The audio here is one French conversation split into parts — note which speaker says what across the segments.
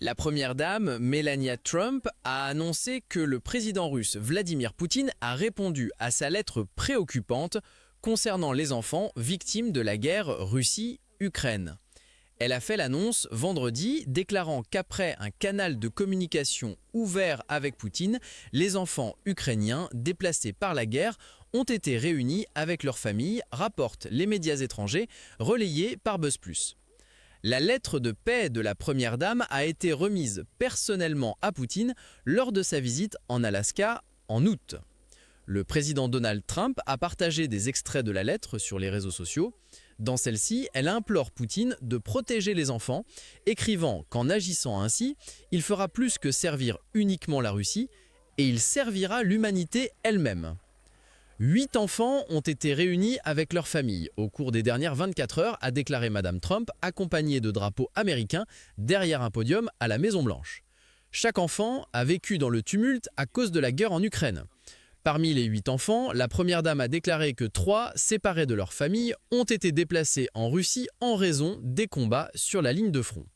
Speaker 1: La première dame, Melania Trump, a annoncé que le président russe Vladimir Poutine a répondu à sa lettre préoccupante concernant les enfants victimes de la guerre Russie-Ukraine. Elle a fait l'annonce vendredi, déclarant qu'après un canal de communication ouvert avec Poutine, les enfants ukrainiens déplacés par la guerre ont été réunis avec leurs familles, rapportent les médias étrangers, relayés par BuzzPlus. La lettre de paix de la première dame a été remise personnellement à Poutine lors de sa visite en Alaska en août. Le président Donald Trump a partagé des extraits de la lettre sur les réseaux sociaux. Dans celle-ci, elle implore Poutine de protéger les enfants, écrivant qu'en agissant ainsi, il fera plus que servir uniquement la Russie et il servira l'humanité elle-même. 8 enfants ont été réunis avec leur famille au cours des dernières 24 heures, a déclaré Madame Trump, accompagnée de drapeaux américains derrière un podium à la Maison-Blanche. Chaque enfant a vécu dans le tumulte à cause de la guerre en Ukraine. Parmi les 8 enfants, la première dame a déclaré que 3, séparés de leur famille, ont été déplacés en Russie en raison des combats sur la ligne de front.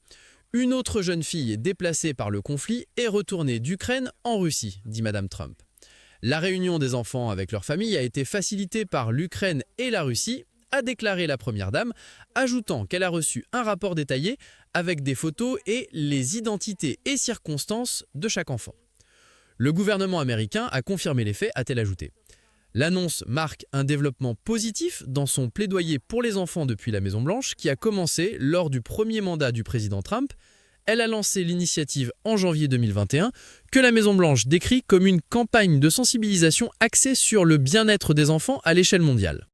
Speaker 1: Une autre jeune fille déplacée par le conflit est retournée d'Ukraine en Russie, dit Madame Trump. La réunion des enfants avec leur famille a été facilitée par l'Ukraine et la Russie, a déclaré la première dame, ajoutant qu'elle a reçu un rapport détaillé avec des photos et les identités et circonstances de chaque enfant. Le gouvernement américain a confirmé les faits, a-t-elle ajouté. L'annonce marque un développement positif dans son plaidoyer pour les enfants depuis la Maison-Blanche, qui a commencé lors du premier mandat du président Trump. Elle a lancé l'initiative en janvier 2021, que la Maison-Blanche décrit comme une campagne de sensibilisation axée sur le bien-être des enfants à l'échelle mondiale.